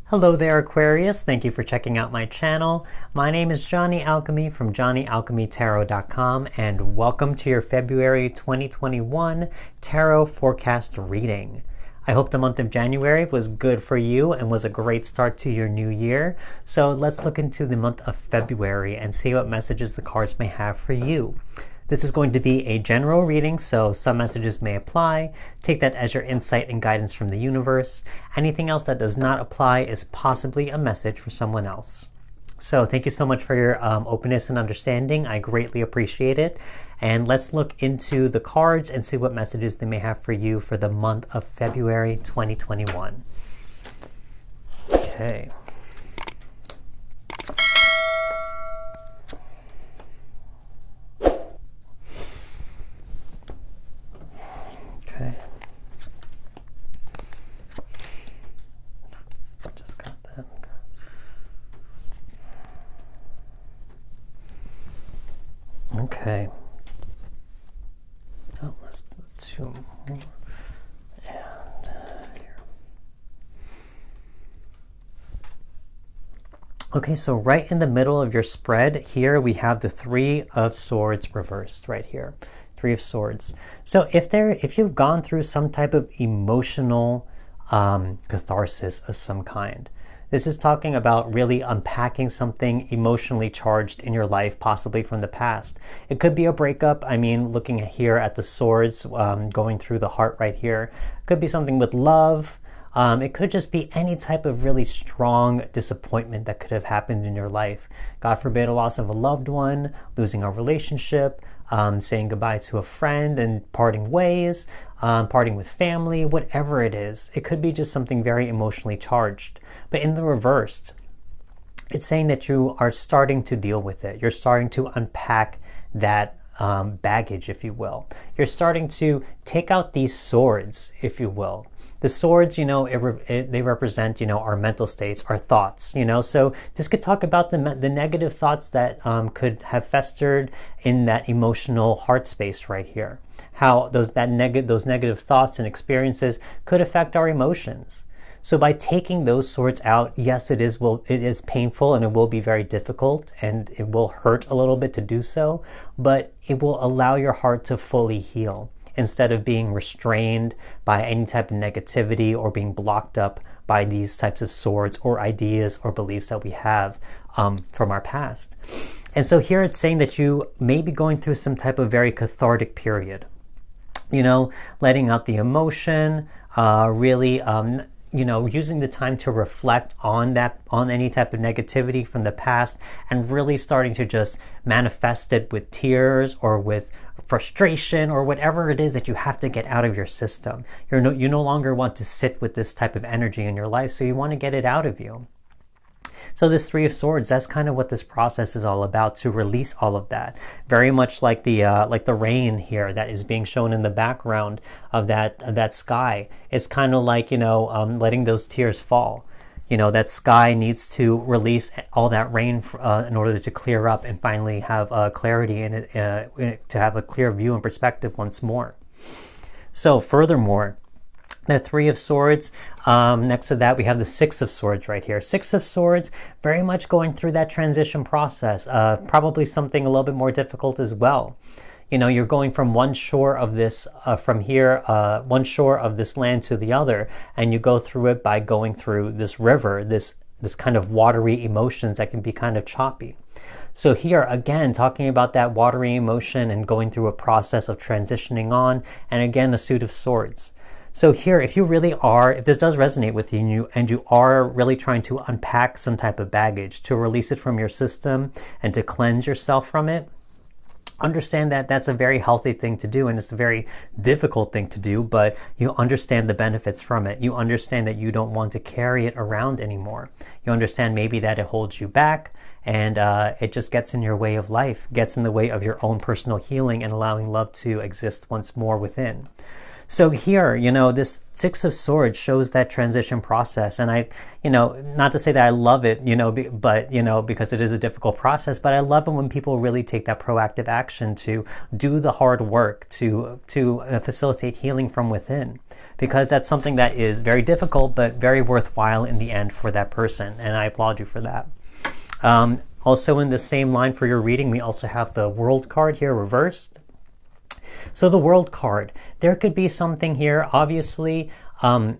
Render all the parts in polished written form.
Hello there, Aquarius. Thank you for checking out my channel. My name is Johnny Alchemy from johnnyalchemytarot.com, and welcome to your February 2021 Tarot Forecast reading. I hope the month of January was good for you and was a great start to your new year. So let's look into the month of February and see what messages the cards may have for you. This is going to be a general reading, so some messages may apply. Take that as your insight and guidance from the universe. Anything else that does not apply is possibly a message for someone else. So thank you so much for your openness and understanding. I greatly appreciate it. And let's look into the cards and see what messages they may have for you for the month of February 2021. Okay. Okay. Just got that. Okay. Oh, let's put two more. And here. Okay, so right in the middle of your spread here, we have the Three of Swords reversed right here. Three of Swords. So if you've gone through some type of emotional catharsis of some kind, this is talking about really unpacking something emotionally charged in your life, possibly from the past. It could be a breakup. I mean, looking here at the swords, going through the heart right here. It could be something with love. It could just be any type of really strong disappointment that could have happened in your life. God forbid, a loss of a loved one, losing a relationship, saying goodbye to a friend and parting ways, parting with family, whatever it is. It could be just something very emotionally charged. But in the reversed, it's saying that you are starting to deal with it. You're starting to unpack that baggage, if you will. You're starting to take out these swords, if you will. The swords, they represent, our mental states, our thoughts, So this could talk about the negative thoughts that could have festered in that emotional heart space right here. How those negative thoughts and experiences could affect our emotions. So by taking those swords out, yes, it is painful and it will be very difficult and it will hurt a little bit to do so, but it will allow your heart to fully heal, instead of being restrained by any type of negativity or being blocked up by these types of swords or ideas or beliefs that we have from our past. And so here it's saying that you may be going through some type of very cathartic period. Letting out the emotion, really using the time to reflect on any type of negativity from the past and really starting to just manifest it with tears or with frustration or whatever it is that you have to get out of your system. You no longer want to sit with this type of energy in your life, so you want to get it out of you. So this Three of Swords, that's kind of what this process is all about, to release all of that. Very much like the rain here that is being shown in the background of that sky. It's kind of like letting those tears fall. That sky needs to release all that rain in order to clear up and finally have clarity in it, to have a clear view and perspective once more. So furthermore, the Three of Swords, next to that we have the Six of Swords right here. Six of Swords, very much going through that transition process, probably something a little bit more difficult as well. You're going from one shore of this, one shore of this land to the other, and you go through it by going through this river, this kind of watery emotions that can be kind of choppy. So here, again, talking about that watery emotion and going through a process of transitioning on, and again, the Suit of Swords. So here, if this does resonate with you and you are really trying to unpack some type of baggage, to release it from your system and to cleanse yourself from it, understand that that's a very healthy thing to do, and it's a very difficult thing to do, but you understand the benefits from it. You understand that you don't want to carry it around anymore. You understand maybe that it holds you back, and it just gets in your way of life, gets in the way of your own personal healing and allowing love to exist once more within. So here, this Six of Swords shows that transition process. And I, not to say that I love it, but, because it is a difficult process, but I love it when people really take that proactive action to do the hard work, to facilitate healing from within. Because that's something that is very difficult, but very worthwhile in the end for that person. And I applaud you for that. Also in the same line for your reading, we also have the World card here reversed. So the World card, there could be something here, obviously, in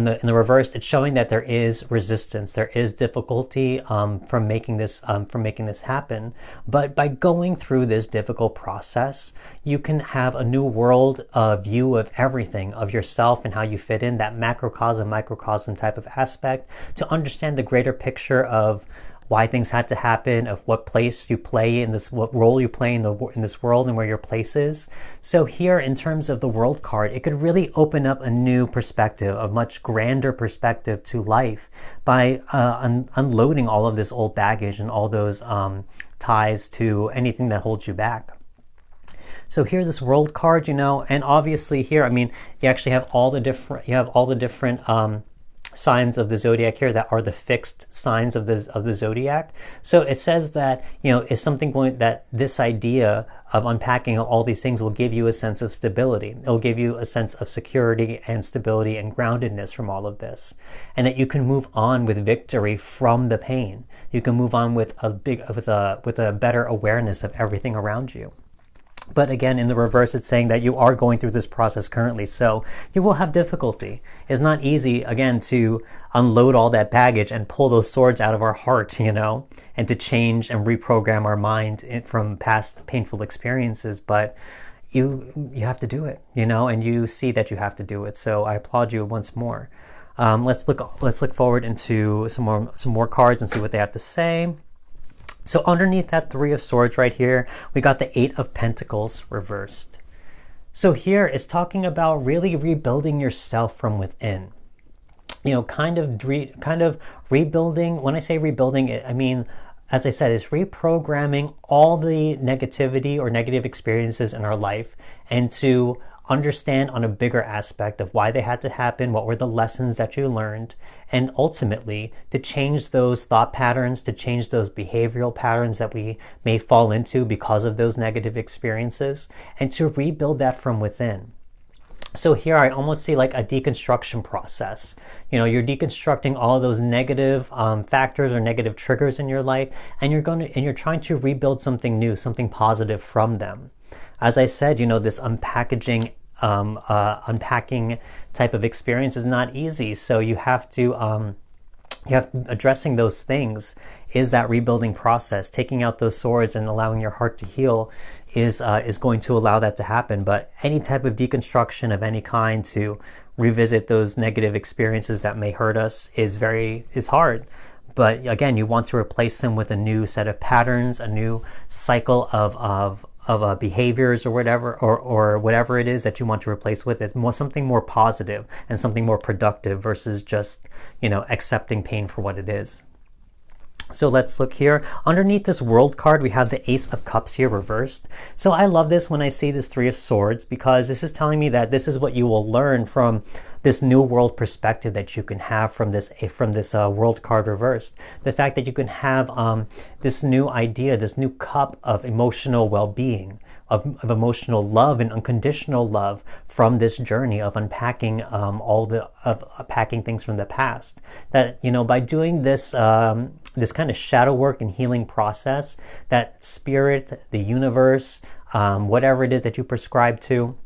the reverse, it's showing that there is resistance, there is difficulty from making this happen. But by going through this difficult process, you can have a new world view of everything, of yourself and how you fit in, that macrocosm, microcosm type of aspect, to understand the greater picture of why things had to happen, of what place you play in this, what role you play in this world, and where your place is. So here, in terms of the World card, it could really open up a new perspective, a much grander perspective to life by unloading all of this old baggage and all those ties to anything that holds you back. So here, this World card, and obviously here, you actually have all the different signs of the zodiac here that are the fixed signs of the zodiac. So it says that it's something that this idea of unpacking all these things will give you a sense of stability. It'll give you a sense of security and stability and groundedness from all of this, and that you can move on with victory from the pain. You can move on with a better awareness of everything around you. But again, in the reverse, it's saying that you are going through this process currently, so you will have difficulty. It's not easy, again, to unload all that baggage and pull those swords out of our heart, and to change and reprogram our mind from past painful experiences. But you have to do it, and you see that you have to do it. So I applaud you once more. Let's look forward into some more cards and see what they have to say. So underneath that Three of Swords right here, we got the Eight of Pentacles reversed. So here it's talking about really rebuilding yourself from within. Kind of rebuilding. When I say rebuilding, as I said, it's reprogramming all the negativity or negative experiences in our life, and to understand on a bigger aspect of why they had to happen, what were the lessons that you learned, and ultimately to change those thought patterns, to change those behavioral patterns that we may fall into because of those negative experiences, and to rebuild that from within. So here I almost see like a deconstruction process. You're deconstructing all of those negative factors or negative triggers in your life, and you're trying to rebuild something new, something positive from them. As I said, this unpacking type of experience is not easy. So you have to addressing those things is that rebuilding process. Taking out those swords and allowing your heart to heal is going to allow that to happen. But any type of deconstruction of any kind to revisit those negative experiences that may hurt us is hard. But again, you want to replace them with a new set of patterns, a new cycle of behaviors or whatever it is that you want to replace with. It's something more positive and something more productive versus just accepting pain for what it is. So let's look here. Underneath this World card, we have the Ace of Cups here reversed. So I love this when I see this Three of Swords, because this is telling me that this is what you will learn from this new world perspective that you can have from this World card reversed. The fact that you can have this new idea, this new cup of emotional well-being, of emotional love and unconditional love from this journey of unpacking unpacking things from the past. That by doing this this kind of shadow work and healing process, that spirit, the universe, whatever it is that you prescribe to,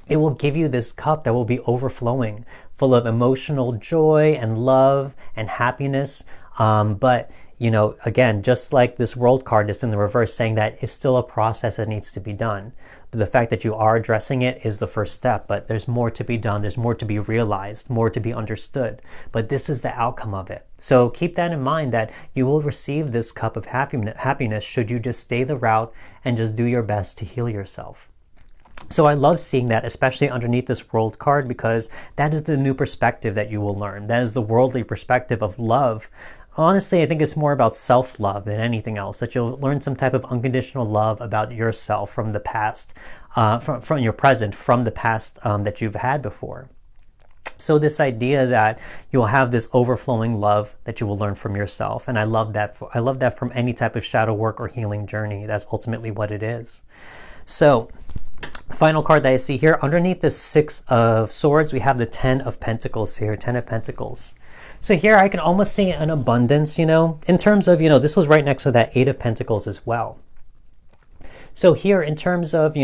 it will give you this cup that will be overflowing, full of emotional joy and love and happiness. But again, just like this World card is in the reverse, saying that it's still a process that needs to be done. But the fact that you are addressing it is the first step, but there's more to be done. There's more to be realized, more to be understood. But this is the outcome of it. So keep that in mind, that you will receive this cup of happiness should you just stay the route and just do your best to heal yourself. So I love seeing that, especially underneath this World card, because that is the new perspective that you will learn. That is the worldly perspective of love, honestly, I think it's more about self-love than anything else, that you'll learn some type of unconditional love about yourself from the past, from your present, from the past that you've had before. So this idea that you'll have this overflowing love that you will learn from yourself. And I love that. I love that from any type of shadow work or healing journey. That's ultimately what it is. So final card that I see here, underneath the Six of Swords, we have the Ten of Pentacles here, Ten of Pentacles. So here I can almost see an abundance, in terms of, this was right next to that Eight of Pentacles as well. So here in terms of,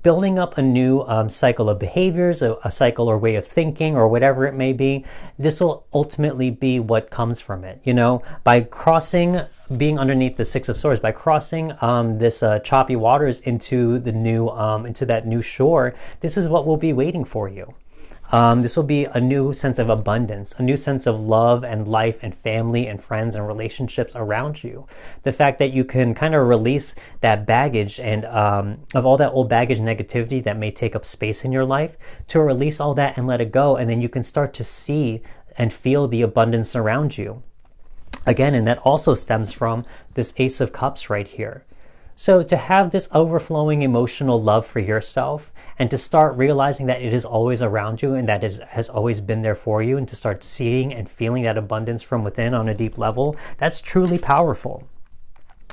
building up a new cycle of behaviors, a cycle or way of thinking or whatever it may be, this will ultimately be what comes from it. By crossing, being underneath the Six of Swords, by crossing this choppy waters into the new, into that new shore, this is what will be waiting for you. This will be a new sense of abundance, a new sense of love and life and family and friends and relationships around you. The fact that you can kind of release that baggage and of all that old baggage negativity that may take up space in your life, to release all that and let it go. And then you can start to see and feel the abundance around you. Again, and that also stems from this Ace of Cups right here. So to have this overflowing emotional love for yourself, and to start realizing that it is always around you and that it has always been there for you, and to start seeing and feeling that abundance from within on a deep level, that's truly powerful.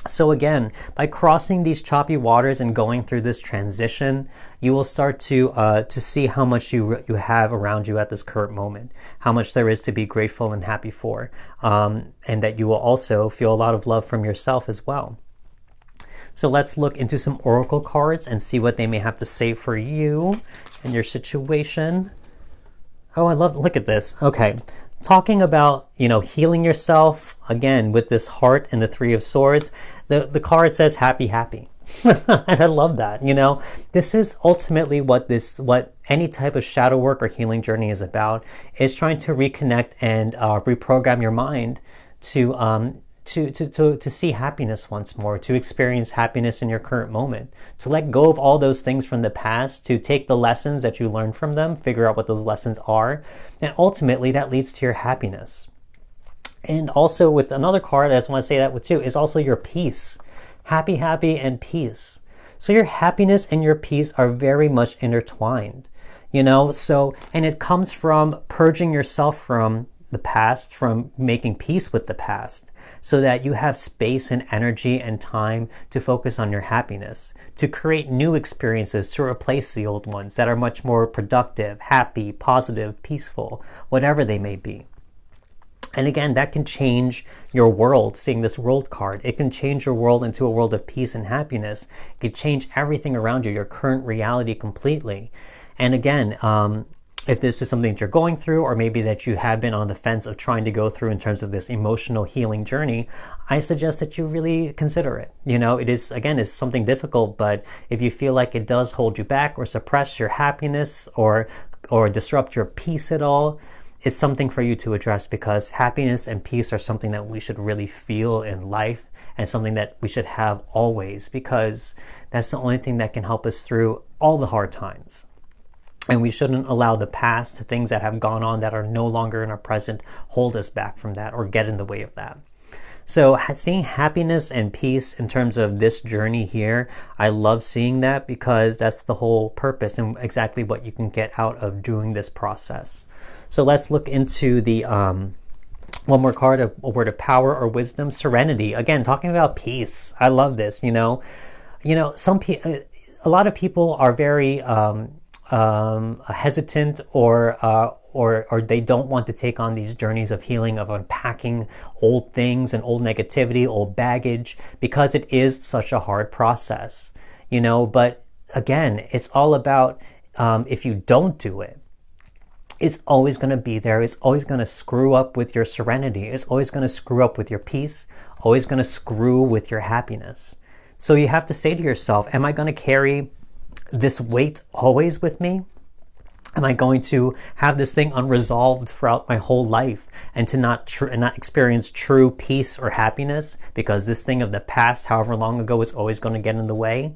So again, by crossing these choppy waters and going through this transition, you will start to see how much you have around you at this current moment, how much there is to be grateful and happy for, and that you will also feel a lot of love from yourself as well. So let's look into some oracle cards and see what they may have to say for you and your situation. Oh, look at this. Okay. Talking about, healing yourself, again, with this heart and the Three of Swords, the card says happy, happy. And I love that. This is ultimately what any type of shadow work or healing journey is about, is trying to reconnect and reprogram your mind to see happiness once more, to experience happiness in your current moment, to let go of all those things from the past, to take the lessons that you learned from them, figure out what those lessons are, and ultimately that leads to your happiness. And also with another card, I just want to say that with too, is also your peace. Happy, happy, and peace. So your happiness and your peace are very much intertwined, and it comes from purging yourself from the past, from making peace with the past, so that you have space and energy and time to focus on your happiness, to create new experiences to replace the old ones that are much more productive, happy, positive, peaceful, whatever they may be. And again, that can change your world, seeing this world card. It can change your world into a world of peace and happiness. It can change everything around you, your current reality completely. And again, if this is something that you're going through, or maybe that you have been on the fence of trying to go through in terms of this emotional healing journey, I suggest that you really consider it. It is, again, it's something difficult, but if you feel like it does hold you back or suppress your happiness or disrupt your peace at all, it's something for you to address, because happiness and peace are something that we should really feel in life, and something that we should have always, because that's the only thing that can help us through all the hard times. And we shouldn't allow the past, things that have gone on that are no longer in our present, hold us back from that or get in the way of that. So seeing happiness and peace in terms of this journey here, I love seeing that, because that's the whole purpose and exactly what you can get out of doing this process. So let's look into the one more card, a word of power or wisdom, serenity. Again, talking about peace. I love this. A lot of people are very hesitant or they don't want to take on these journeys of healing, of unpacking old things and old negativity, old baggage, because it is such a hard process, but again, it's all about, if you don't do it, it's always going to be there. It's always going to screw up with your serenity. It's always going to screw up with your peace, always going to screw with your happiness. So you have to say to yourself, am I going to carry this weight always with me? Am I going to have this thing unresolved throughout my whole life and to not experience true peace or happiness because this thing of the past, however long ago, is always going to get in the way?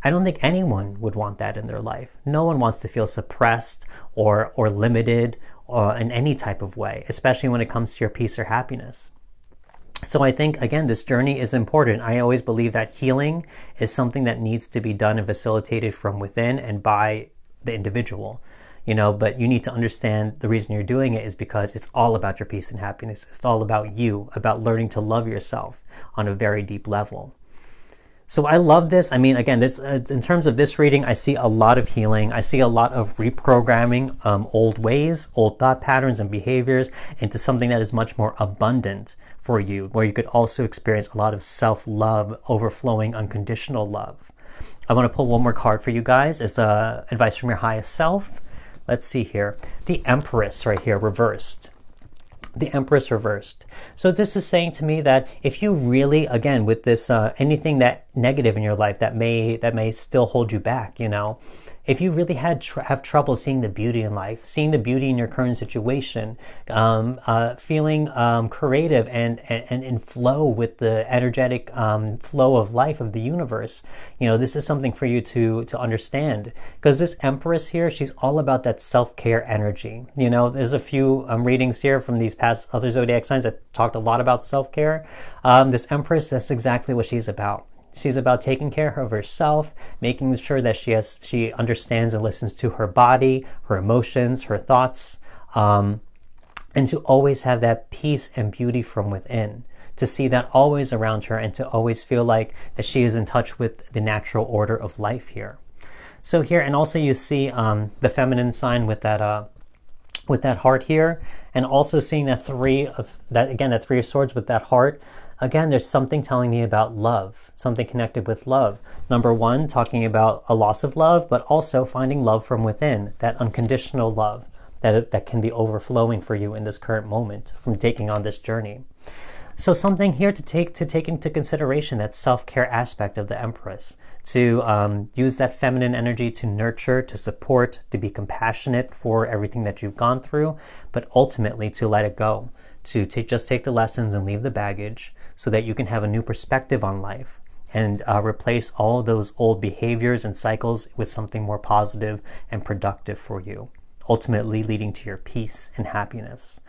I don't think anyone would want that in their life. No one wants to feel suppressed or limited in any type of way, especially when it comes to your peace or happiness. So I think, again, this journey is important. I always believe that healing is something that needs to be done and facilitated from within and by the individual, but you need to understand the reason you're doing it is because it's all about your peace and happiness. It's all about you, about learning to love yourself on a very deep level. So I love this. I mean, again, in terms of this reading, I see a lot of healing. I see a lot of reprogramming old ways, old thought patterns and behaviors into something that is much more abundant for you, where you could also experience a lot of self-love, overflowing, unconditional love. I want to pull one more card for you guys. It's advice from your highest self. Let's see here. The Empress right here, reversed. The Empress reversed. So this is saying to me that if you really, again, with this, anything that negative in your life that may still hold you back, if you really have trouble seeing the beauty in life, seeing the beauty in your current situation, feeling creative and in flow with the energetic flow of life of the universe, this is something for you to understand. Because this Empress here, she's all about that self-care energy. There's a few readings here from these past other zodiac signs that talked a lot about self-care. This Empress, that's exactly what she's about. She's about taking care of herself, making sure that she understands and listens to her body, her emotions, her thoughts, and to always have that peace and beauty from within, to see that always around her and to always feel like that she is in touch with the natural order of life here. So here, and also you see the feminine sign with that heart here, and also seeing that three of swords with that heart. Again, there's something telling me about love, something connected with love. Number one, talking about a loss of love, but also finding love from within, that unconditional love that can be overflowing for you in this current moment from taking on this journey. So something here to take into consideration, that self-care aspect of the Empress, to use that feminine energy to nurture, to support, to be compassionate for everything that you've gone through, but ultimately to let it go, to just take the lessons and leave the baggage so that you can have a new perspective on life and replace all those old behaviors and cycles with something more positive and productive for you, ultimately leading to your peace and happiness.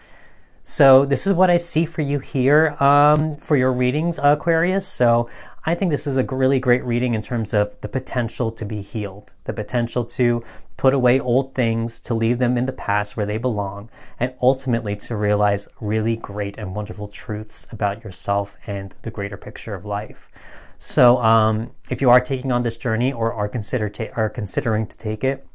So this is what I see for you here for your readings, Aquarius. So I think this is a really great reading in terms of the potential to be healed, the potential to put away old things, to leave them in the past where they belong, and ultimately to realize really great and wonderful truths about yourself and the greater picture of life. So if you are taking on this journey or are considering to take it,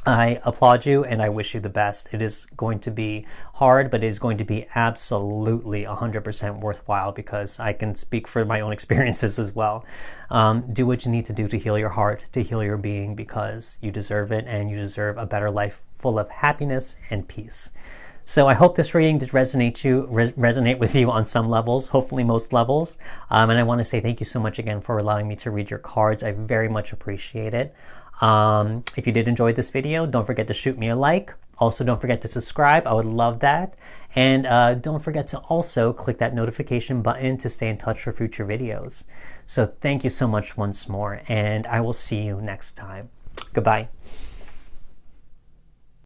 I applaud you and I wish you the best. It is going to be hard, but it is going to be absolutely 100% worthwhile, because I can speak for my own experiences as well. Do what you need to do to heal your heart, to heal your being, because you deserve it and you deserve a better life full of happiness and peace. So I hope this reading did resonate with you on some levels, hopefully most levels. And I want to say thank you so much again for allowing me to read your cards. I very much appreciate it. If you did enjoy this video, don't forget to shoot me a like. Also, don't forget to subscribe. I would love that. And don't forget to also click that notification button to stay in touch for future videos. So thank you so much once more, and I will see you next time. Goodbye.